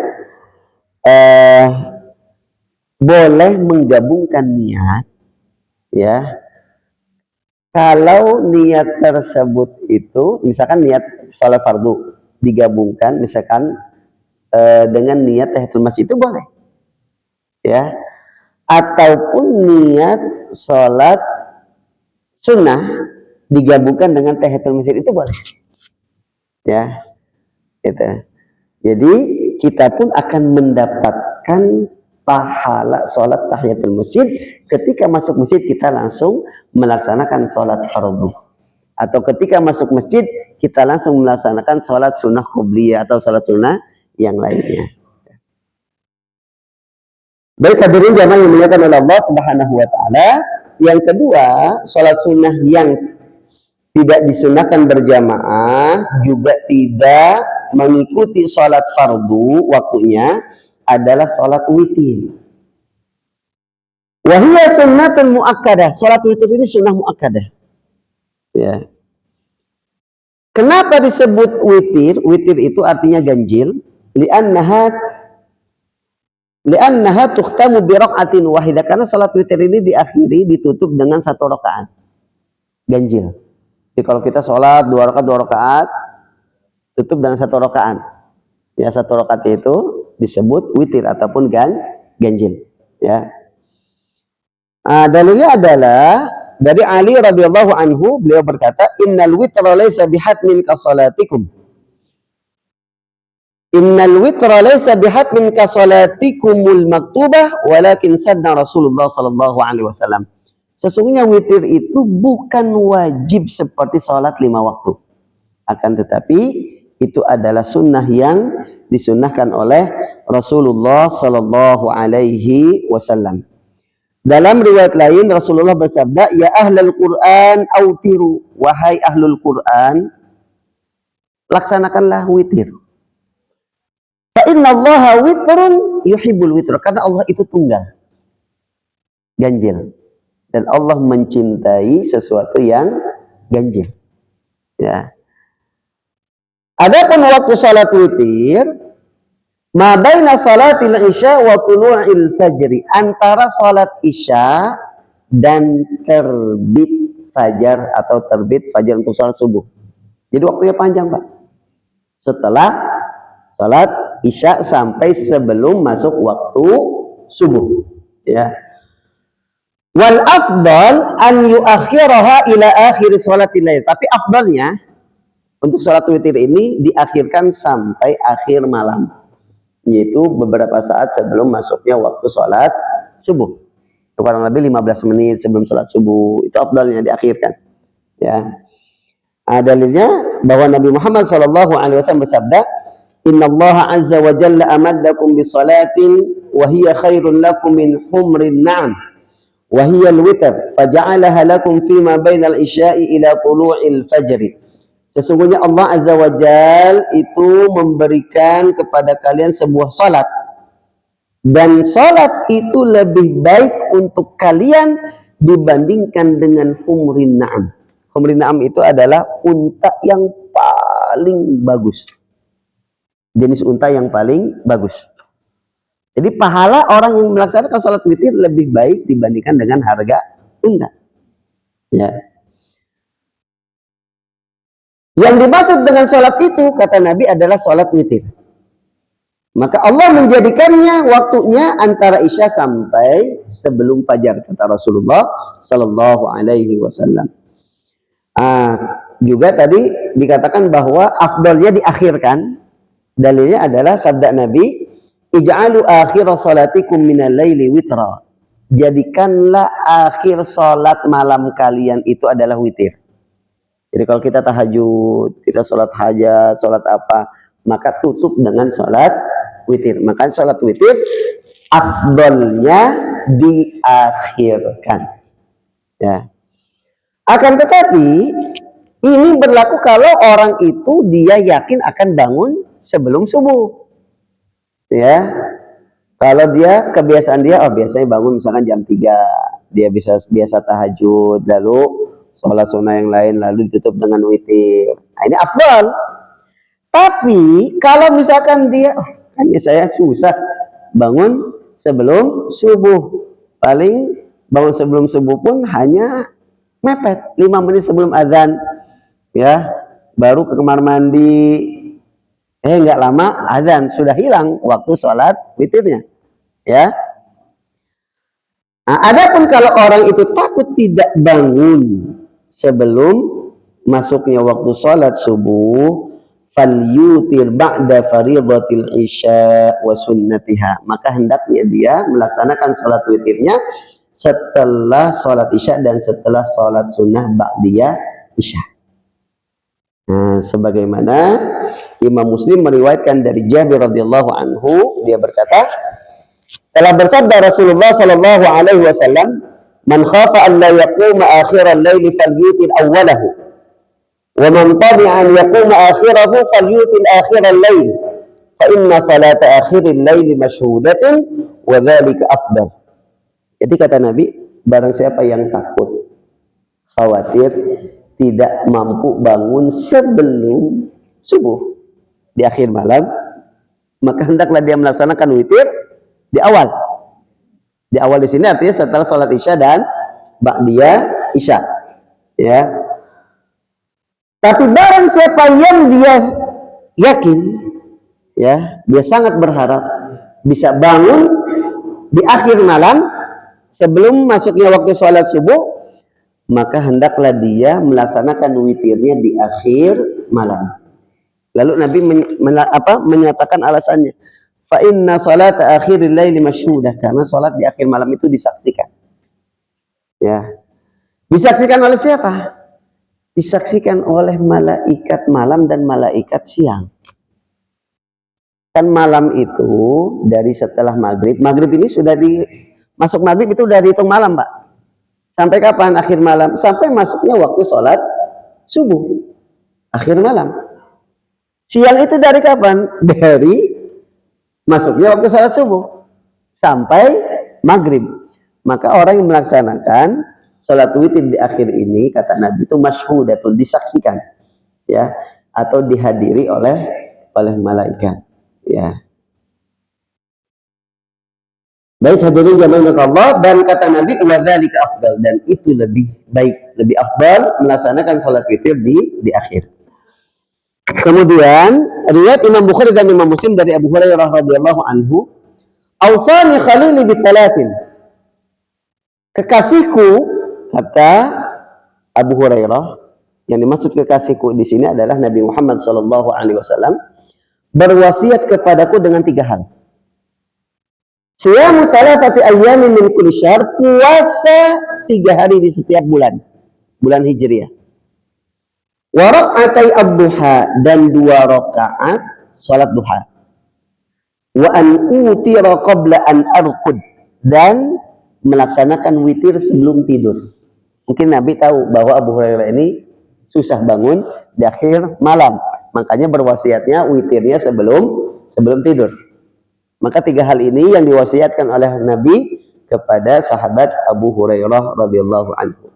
boleh menggabungkan niat, ya. Kalau niat tersebut itu, misalkan niat sholat fardu digabungkan, misalkan dengan niat tahiyatul masjid itu boleh, ya. Ataupun niat sholat sunnah digabungkan dengan tahiyatul masjid itu boleh, ya. Gitu. Jadi kita pun akan mendapatkan pahala sholat tahiyatul masjid. Ketika masuk masjid kita langsung melaksanakan sholat fardu, atau ketika masuk masjid kita langsung melaksanakan sholat sunnah qobliyah atau sholat sunnah yang lainnya. Baik hadirin jamaah yang dimuliakan oleh Allah Subhanahu wa taala. Yang kedua, sholat sunnah yang tidak disunahkan berjamaah juga tidak mengikuti sholat fardu waktunya adalah sholat witir. Wahia sunnatun muakkadah. Sholat witir ini sunnah muakkadah. Ya. Kenapa disebut witir? Witir itu artinya ganjil. Li'annaha tukhtamu bi raka'atin wahidah. Karena sholat witir ini diakhiri, ditutup dengan satu rakaat. Ganjil. Jadi kalau kita sholat 2 rakaat, tutup dengan 1 rakaat. Ya, 1 rakaat itu disebut witir ataupun ganjil. Ya. Dalilnya adalah dari Ali radhiyallahu anhu, beliau berkata, "Innal witra laysa bihatmin ka salatikum." Innal witra laysa bihatmin ka salatikumul maktubah, walakin sadda Rasulullah sallallahu alaihi wasallam. Sesungguhnya witir itu bukan wajib seperti salat 5 waktu. Akan tetapi itu adalah sunnah yang disunnahkan oleh Rasulullah sallallahu alaihi wasallam. Dalam riwayat lain Rasulullah bersabda, "Ya ahlul Quran autiru." Wahai ahlul Quran, laksanakanlah witir. Fa innallaha witrun yuhibbul witr. Karena Allah itu tunggal, ganjil. Dan Allah mencintai sesuatu yang ganjil. Ya. Adapun waktu salat witir, ma baina salatil isya wa tulu'il fajri, antara salat isya dan terbit fajar atau terbit fajar untuk salat subuh. Jadi waktunya panjang, Pak. Setelah salat isya sampai sebelum masuk waktu subuh, ya. Wal afdal an yuakhiraha ila akhir salatil lail. Tapi afdalnya untuk salat witir ini diakhirkan sampai akhir malam, yaitu beberapa saat sebelum masuknya waktu salat subuh. Kurang lebih 15 menit sebelum salat subuh, itu afdalnya diakhirkan. Ya. Dalilnya bahwa Nabi Muhammad SAW bersabda, "Innallaha azza wa jalla amaddakum bisalatin wa hiya khairun lakum min humrin na'am. Wahiyal witr faja'alaha lakum fima bainal isya'i ila tulu'il fajri." Sesungguhnya Allah Azza wa Jal itu memberikan kepada kalian sebuah salat, dan salat itu lebih baik untuk kalian dibandingkan dengan humrin na'am. Humrin na'am itu adalah unta yang paling bagus, jenis unta yang paling bagus. Jadi pahala orang yang melaksanakan sholat witir lebih baik dibandingkan dengan harga unta. Ya. Yang dimaksud dengan sholat itu, kata Nabi, adalah sholat witir. Maka Allah menjadikannya waktunya antara isya sampai sebelum fajar, kata Rasulullah Sallallahu Alaihi Wasallam. Juga tadi dikatakan bahwa afdalnya diakhirkan. Dalilnya adalah sabda Nabi, "Ij'alu akhir salatikum minal laili witra." Jadikanlah akhir salat malam kalian itu adalah witir. Jadi kalau kita tahajud, kita salat hajat, salat apa, maka tutup dengan salat witir. Maka salat witir afdalnya diakhirkan. Ya. Akan tetapi ini berlaku kalau orang itu dia yakin akan bangun sebelum subuh. Ya, kalau dia kebiasaan dia, biasanya bangun misalkan jam 3, dia biasa tahajud, lalu sholat sunnah yang lain lalu ditutup dengan witir. Nah, ini afdal. Tapi kalau misalkan dia, hanya saya susah bangun sebelum subuh, paling bangun sebelum subuh pun hanya mepet 5 menit sebelum azan, ya, baru ke kamar mandi, nggak lama azan sudah hilang waktu sholat witirnya, ya. Nah, adapun kalau orang itu takut tidak bangun sebelum masuknya waktu sholat subuh, falyutir ba'da faridatil isya wa sunnatiha, maka hendaknya dia melaksanakan sholat witirnya setelah sholat isya dan setelah sholat sunnah ba'diyah isya. Nah, sebagaimana Imam Muslim meriwayatkan dari Jabir radhiyallahu anhu, dia berkata, telah bersabda Rasulullah sallallahu alaihi wasallam, "Man khafa an la yaquma akhiral laili falyutir awwalahu, wa man tabi'a an yaquma akhirahu falyutir akhiral lail, fa inna salata akhiril laili masyhudatun wa dzalika afdal." Jadi kata Nabi, barang siapa yang takut, khawatir tidak mampu bangun sebelum subuh di akhir malam, maka hendaklah dia melaksanakan witir di awal. Di awal di sini artinya setelah sholat isya dan ba'diyah isya, ya. Tapi barang siapa yang dia yakin, ya, dia sangat berharap bisa bangun di akhir malam sebelum masuknya waktu sholat subuh, maka hendaklah dia melaksanakan witirnya di akhir malam. Lalu Nabi menyatakan alasannya, fa inna salata akhiril laili masyhudah, karena salat di akhir malam itu disaksikan. Ya. Disaksikan oleh siapa? Disaksikan oleh malaikat malam dan malaikat siang. Kan malam itu dari setelah maghrib. Maghrib ini sudah masuk maghrib itu udah dihitung malam, Pak. Sampai kapan akhir malam? Sampai masuknya waktu sholat subuh. Akhir malam. Siang itu dari kapan? Dari masuknya waktu sholat subuh sampai maghrib. Maka orang yang melaksanakan sholat witir di akhir ini, kata Nabi, itu masyhudatun, disaksikan, ya, atau dihadiri oleh malaikat, ya. Baik hadirin jamaah Allah, dan kata Nabi, wa dzalika afdal, dan itu lebih baik, lebih afdal melaksanakan salat witir di akhir. Kemudian riwayat Imam Bukhari dan Imam Muslim dari Abu Hurairah radhiyallahu anhu, "Ausani khalili bithalathin." Kekasihku, kata Abu Hurairah, yang dimaksud kekasihku di sini adalah Nabi Muhammad sallallahu alaihi wasallam, berwasiat kepadaku dengan 3 hal. Siyamu thalathati ayyamin min kulli syahr, puasa 3 hari di setiap bulan Hijriah. Wa rak'atai ad-duha, dan 2 rakaat salat duha. Wa an utira qabla an arqud, dan melaksanakan witir sebelum tidur. Mungkin Nabi tahu bahwa Abu Hurairah ini susah bangun di akhir malam, makanya berwasiatnya witirnya sebelum tidur. Maka 3 hal ini yang diwasiatkan oleh Nabi kepada sahabat Abu Hurairah radhiyallahu anhu.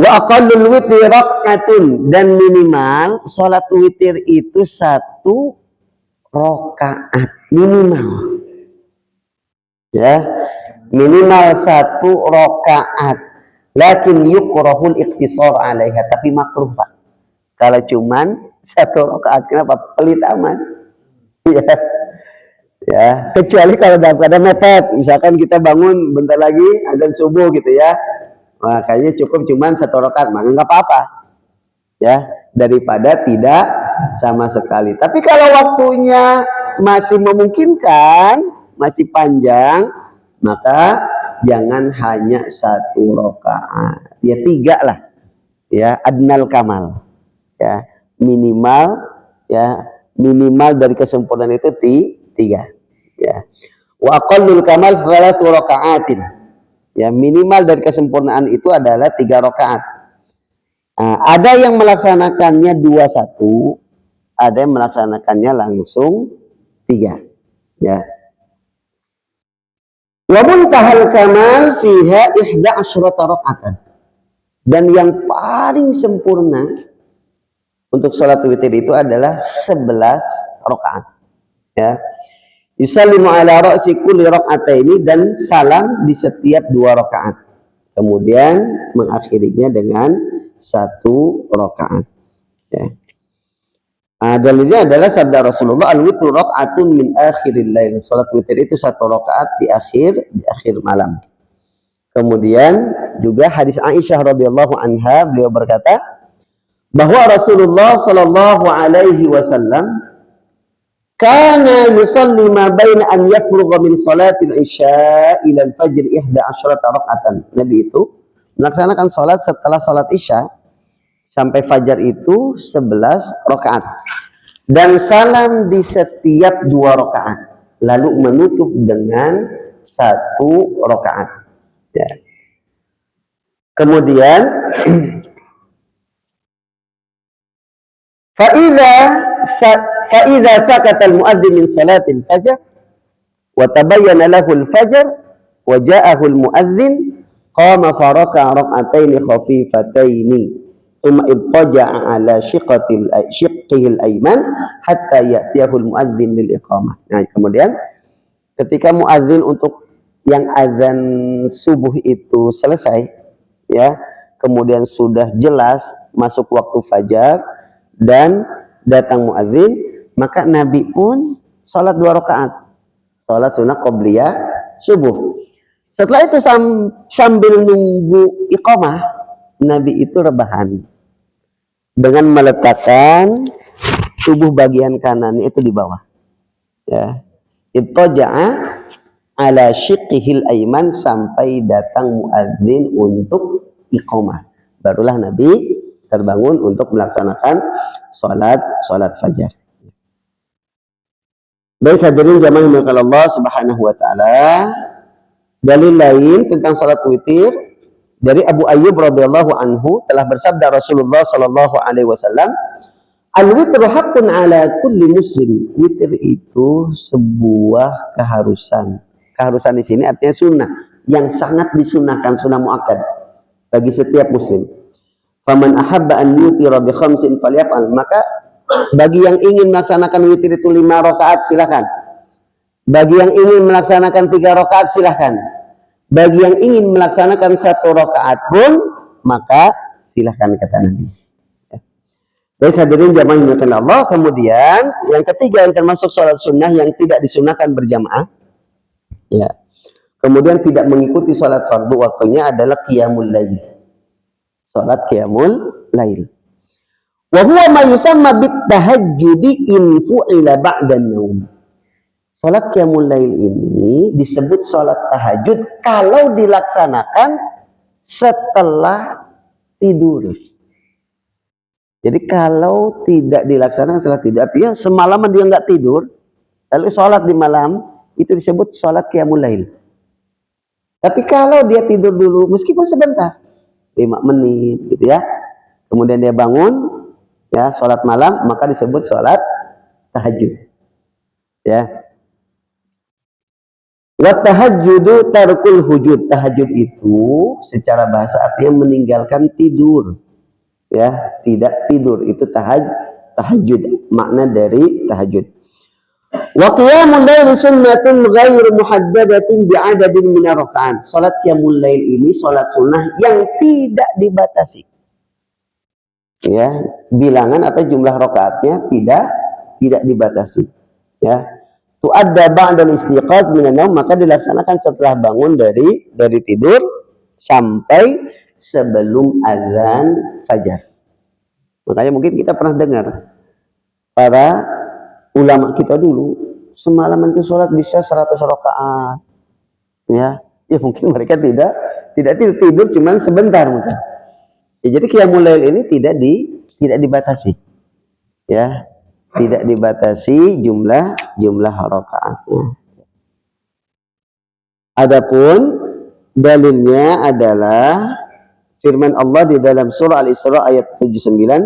Wa aqallul witri rak'atun, dan minimal salat witir itu 1 rakaat minimal. Ya, minimal 1 rakaat. Lakin yukrahul iqtisar 'alaiha, tapi makruh, Pak. Kalau cuman 1 rakaat, kenapa? Pelit amat. Ya, kecuali kalau dalam keadaan mepet, misalkan kita bangun bentar lagi azan subuh gitu ya, makanya cukup cuman 1 rakaat, maka nggak apa-apa, ya, daripada tidak sama sekali. Tapi kalau waktunya masih memungkinkan, masih panjang, maka jangan hanya 1 rakaat, ya 3 lah, ya, adnal kamal, ya, minimal, ya, minimal dari kesempurnaan itu 3, ya. Wa aqallul kamal 3 raka'atin, ya, minimal dari kesempurnaan itu adalah 3 rakaat. Nah, ada yang melaksanakannya 2-1, ada yang melaksanakannya langsung 3, ya. Wa muntahal kamal fiha 11 raka'atan, Dan yang paling sempurna untuk sholat witir itu adalah 11 rakaat. Ya. Yusallimu ala ra'si kulli raka'ataini, dan salam di setiap 2 rakaat. Kemudian mengakhirinya dengan 1 rakaat. Ya. Dalilnya adalah sabda Rasulullah, al-witru raka'atun min akhiril lail. Salat witir itu 1 rakaat di akhir malam. Kemudian juga hadis Aisyah radhiyallahu anha, beliau berkata bahwa Rasulullah sallallahu alaihi wasallam kana yusalli ma baina an yafrugha min salatil isya ila al-fajr 11 raka'atan. Nabi itu melaksanakan salat setelah salat isya sampai fajar itu 11 rakaat. Dan salam di setiap 2 rakaat. Lalu menutup dengan 1 rakaat. Ya. Kemudian fa'idha sakata al-mu'adzin min salatil fajr wa tabayyana lahu al-fajr wa ja'ahu al-mu'adzin qama faraka rak'ataini khafifataini thumma idtaja'a ala shiqqihi al-ayman hatta ya'tiyahu al-mu'adzin lil iqamah. Nah, kemudian ketika muadzin untuk yang azan subuh itu selesai, ya, kemudian sudah jelas masuk waktu fajar dan datang muadzin, maka Nabi pun sholat 2 rakaat, sholat sunnah qobliyah subuh. Setelah itu sambil nunggu iqamah, Nabi itu rebahan dengan meletakkan tubuh bagian kanannya itu di bawah. Ya. Ittaja'a ala shiqqihil aiman sampai datang muadzin untuk iqamah. Barulah Nabi terbangun untuk melaksanakan salat fajar. Baik hadirin jamaah yang dimuliakan Allah Subhanahu wa taala, dalil lain tentang salat witir dari Abu Ayyub radhiyallahu anhu, telah bersabda Rasulullah sallallahu alaihi wasallam, al-witru haqqun ala kulli muslim. Witir itu sebuah keharusan. Keharusan di sini artinya sunnah, yang sangat disunahkan, sunnah muakkad bagi setiap muslim. Faman ahabba an yutira bi khamsin falyaf'al. Maka bagi yang ingin melaksanakan witir itu 5 rakaat silakan. Bagi yang ingin melaksanakan 3 rakaat silakan. Bagi yang ingin melaksanakan 1 rakaat pun maka silakan, kata Nabi. Baik hadirin jamaah yang dimuliakan Allah. Kemudian yang ketiga yang termasuk sholat sunnah yang tidak disunahkan berjamaah, ya, kemudian tidak mengikuti sholat fardu waktunya adalah qiyamul lail. Sholat qiyamul lail. Wa huwa ma yusamma bit tahajjudi in fu'ila ba'da naum. Sholat qiyamul lail ini disebut sholat tahajud kalau dilaksanakan setelah tidur. Jadi kalau tidak dilaksanakan setelah tidur, artinya semalaman dia nggak tidur, lalu sholat di malam, itu disebut sholat qiyamul lail. Tapi kalau dia tidur dulu, meskipun sebentar, 5 menit gitu ya, kemudian dia bangun, ya, sholat malam, maka disebut sholat tahajud. Ya. Wa tahajjudu tarkul hujud. Tahajud itu secara bahasa artinya meninggalkan tidur. Ya, tidak tidur, itu tahajud, makna dari tahajud. Wa qiyamul lail sunnatun ghairu muhaddadatin bi'adadin min rakaat. Salat qiyamul lail ini salat sunnah yang tidak dibatasi. Ya, bilangan atau jumlah rakaatnya tidak dibatasi. Ya. Tu'adda ba'da al-istiqaz minan naum, maka dilaksanakan setelah bangun dari tidur sampai sebelum azan fajar. Makanya mungkin kita pernah dengar para ulama kita dulu semalaman itu sholat bisa 100 rakaat. Ya, mungkin mereka tidak tidur cuman sebentar mungkin. Ya, jadi qiyamul lail ini tidak dibatasi. Ya, tidak dibatasi jumlah rakaatnya. Adapun dalilnya adalah firman Allah di dalam surah Al-Isra ayat 79,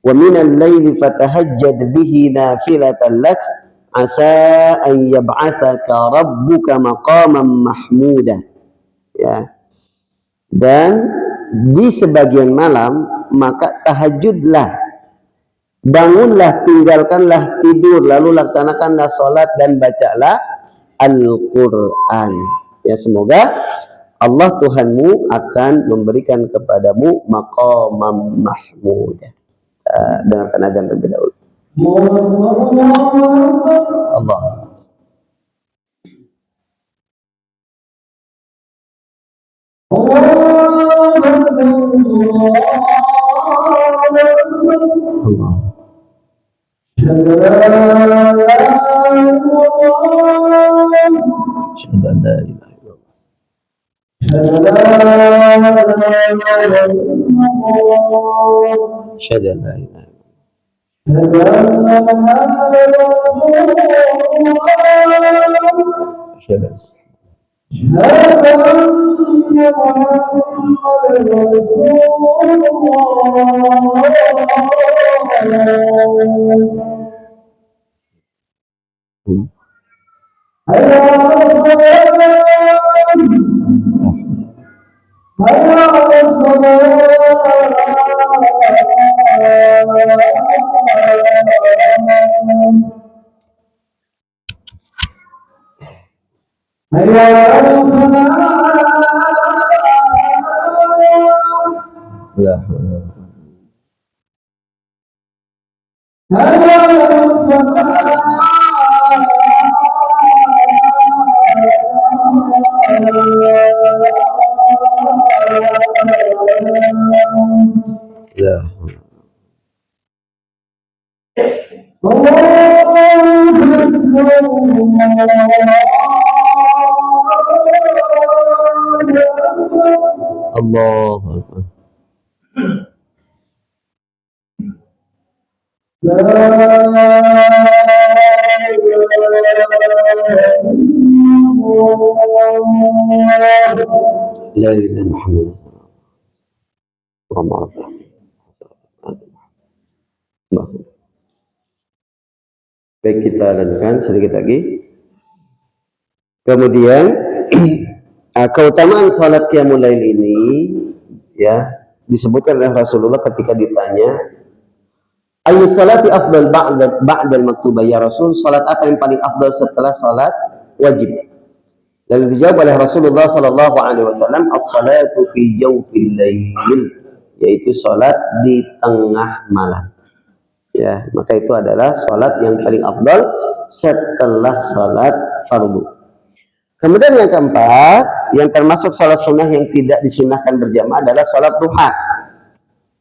"Wa minal laili fatahajjad bihi nafilatan lak asa an yab'atsaka rabbuka maqaman mahmuda." Ya. Dan di sebagian malam, maka tahajudlah, bangunlah, tinggalkanlah tidur, lalu laksanakanlah sholat dan bacalah Al-Quran. Ya, semoga Allah Tuhanmu akan memberikan kepadamu maqamam mahmud. Dengarkan azan terlebih dahulu. Allah. Allah. Asyhadu an la ilaha illallah. Asyhadu an la ilaha illallah. Asyhadu an Allahu Akbar. La ilaha Muhammad. Baik, kita lanjutkan sedikit lagi. Kemudian keutamaan salat qiyamul lail ini ya disebutkan oleh Rasulullah ketika ditanya, ayu salati afdal ba'dal maktubah ya Rasul, salat apa yang paling afdal setelah salat wajib? Lalu dijawab oleh Rasulullah sallallahu alaihi wasallam, as-salatu fi jawfil lail, yaitu salat di tengah malam. Ya, maka itu adalah salat yang paling afdal setelah salat fardu. Kemudian yang keempat, yang termasuk salat sunnah yang tidak disunnahkan berjamaah adalah salat duha.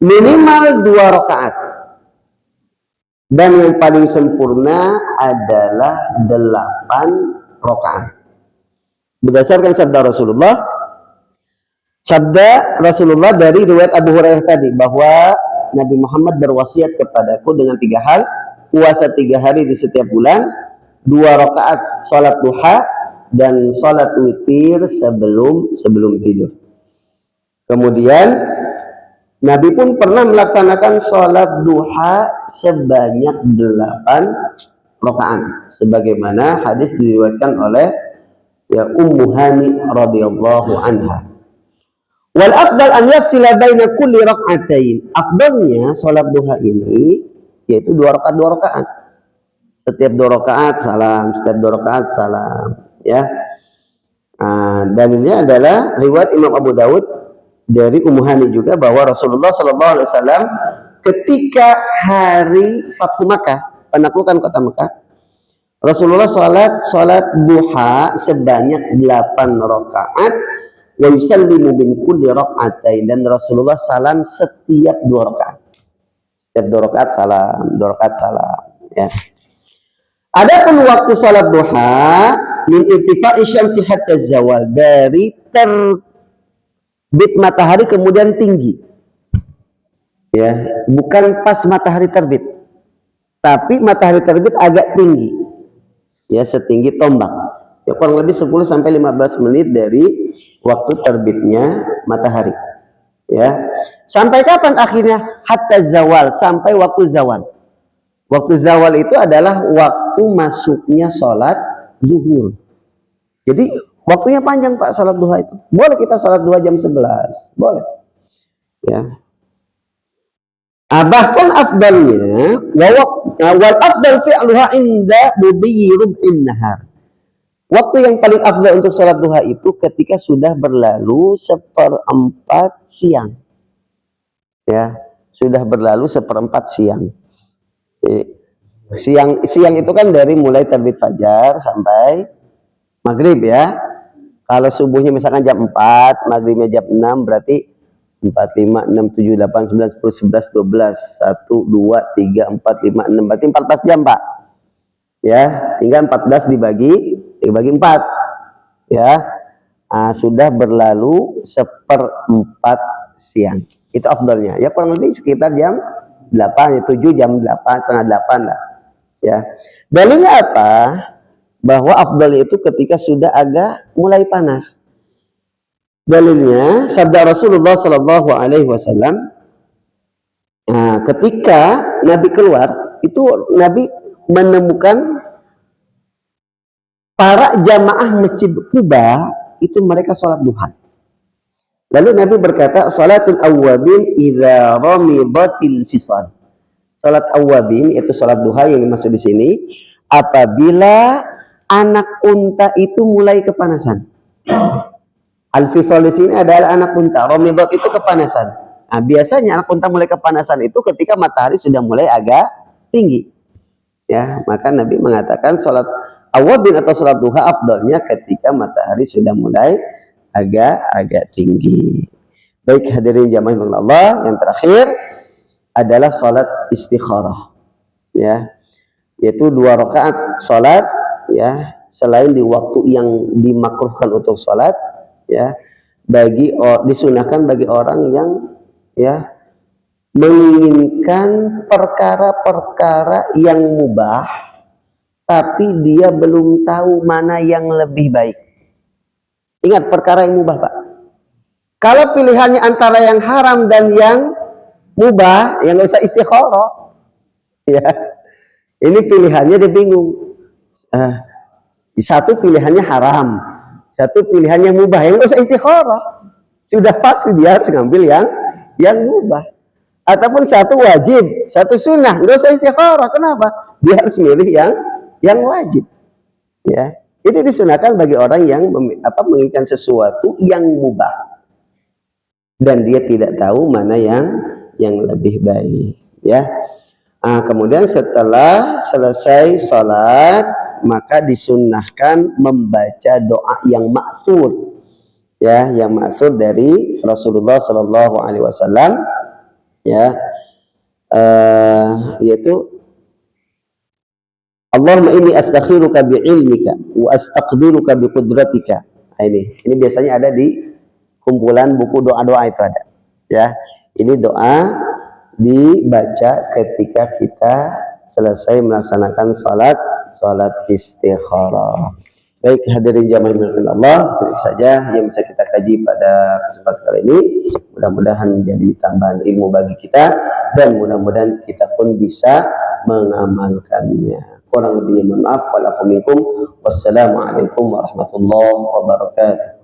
Minimal 2 rakaat. Dan yang paling sempurna adalah 8 rakaat. Berdasarkan sabda Rasulullah dari riwayat Abu Hurairah tadi, bahwa Nabi Muhammad berwasiat kepadaku dengan 3 hal: puasa 3 hari di setiap bulan, 2 rakaat salat duha, dan salat witir sebelum tidur. Kemudian Nabi pun pernah melaksanakan salat duha sebanyak 8 rakaat, sebagaimana hadis diriwayatkan oleh Ummu Hani radhiyallahu anha. Wal afdal an yafsila baina kulli rak'atain. Afdalnya salat duha ini yaitu 2 rakaat. Setiap 2 rakaat salam, setiap 2 rakaat salam, ya. Dalilnya adalah riwayat Imam Abu Daud dari Ummu Hani juga, bahwa Rasulullah sallallahu alaihi wasallam ketika hari Fathu Makkah, penaklukan kota Makkah, Rasulullah salat duha sebanyak 8 rakaat. Wa yusallimu min kulli rak'atain, dan Rasulullah salam setiap 2 rakaat. Setiap 2 rakaat salam, 2 rakaat salam, ya. Adapun waktu salat duha min irtifa'i syamsi hatta zawal, dari terbit matahari kemudian tinggi. Ya, bukan pas matahari terbit, tapi matahari terbit agak tinggi. Ya, setinggi tombak. Ya, kurang lebih 10 sampai 15 menit dari waktu terbitnya matahari. Ya. Sampai kapan akhirnya? Hatta zawal, sampai waktu zawal. Waktu zawal itu adalah waktu masuknya sholat zuhur. Jadi waktunya panjang Pak salat duha itu. Boleh kita salat duha jam 11, boleh. Ya. Bahkan afdalnya wal afdal fi'luha inda mudhi rub'in nahar. Waktu yang paling afdal untuk sholat duha itu ketika sudah berlalu seperempat siang. Ya, sudah berlalu seperempat siang. Siang itu kan dari mulai terbit fajar sampai maghrib ya. Kalau subuhnya misalkan jam 4, maghribnya jam 6, berarti 4, 5, 6, 7, 8, 9, 10, 11, 12, 1, 2, 3, 4, 5, 6, berarti 14 jam Pak. Ya, tinggal 14 dibagi 4. Ya, sudah berlalu seperempat siang. Itu afdalnya. Ya kurang lebih sekitar jam 8, ya 7, jam 8, setengah 8 lah. Ya. Dalilnya apa? Bahwa afdal itu ketika sudah agak mulai panas. Dalilnya sabda Rasulullah Shallallahu Alaihi Wasallam, ketika Nabi keluar itu Nabi menemukan para jamaah Masjid Quba itu mereka sholat duha. Lalu Nabi berkata, salatul awwabin idza ramidatil fisal. Salat awwabin itu salat duha yang dimaksud di sini apabila anak unta itu mulai kepanasan. Al-fisal di sini adalah anak unta. Ramidat itu kepanasan. Nah, biasanya anak unta mulai kepanasan itu ketika matahari sudah mulai agak tinggi. Ya, maka Nabi mengatakan salat awwabin atau salat duha afdalnya ketika matahari sudah mulai agak tinggi. Baik hadirin jamaah Allah, yang terakhir adalah salat istikharah. Ya, yaitu 2 rakaat salat ya, selain di waktu yang dimakruhkan untuk salat ya, disunahkan bagi orang yang ya menginginkan perkara-perkara yang mubah tapi dia belum tahu mana yang lebih baik. Ingat perkara yang mubah Pak. Kalau pilihannya antara yang haram dan yang mubah, yang nggak usah istikharah. Ya, ini pilihannya dia bingung. Satu pilihannya haram, satu pilihannya mubah, yang nggak usah istikharah. Sudah pasti dia harus ngambil yang mubah. Ataupun satu wajib, satu sunnah, nggak usah istikharah. Kenapa? Dia harus milih yang wajib. Ya, itu disunahkan bagi orang yang menginginkan sesuatu yang mubah dan dia tidak tahu mana yang lebih baik. Ya. Kemudian setelah selesai sholat maka disunnahkan membaca doa yang ma'thur, ya, yang ma'thur dari Rasulullah Shallallahu Alaihi Wasallam, ya, yaitu Allahumma inni astakhiruka bi'ilmika wa astaqdiruka biqudratika. Ini biasanya ada di kumpulan buku doa-doa itu ada. Ya, ini doa dibaca ketika kita selesai melaksanakan salat istikharah. Baik hadirin jamaah yang Allah, ini saja yang bisa kita kaji pada kesempatan kali ini. Mudah-mudahan menjadi tambahan ilmu bagi kita dan mudah-mudahan kita pun bisa mengamalkannya. Kurang lebihnya mohon maaf. Wassalamualaikum warahmatullahi wabarakatuh.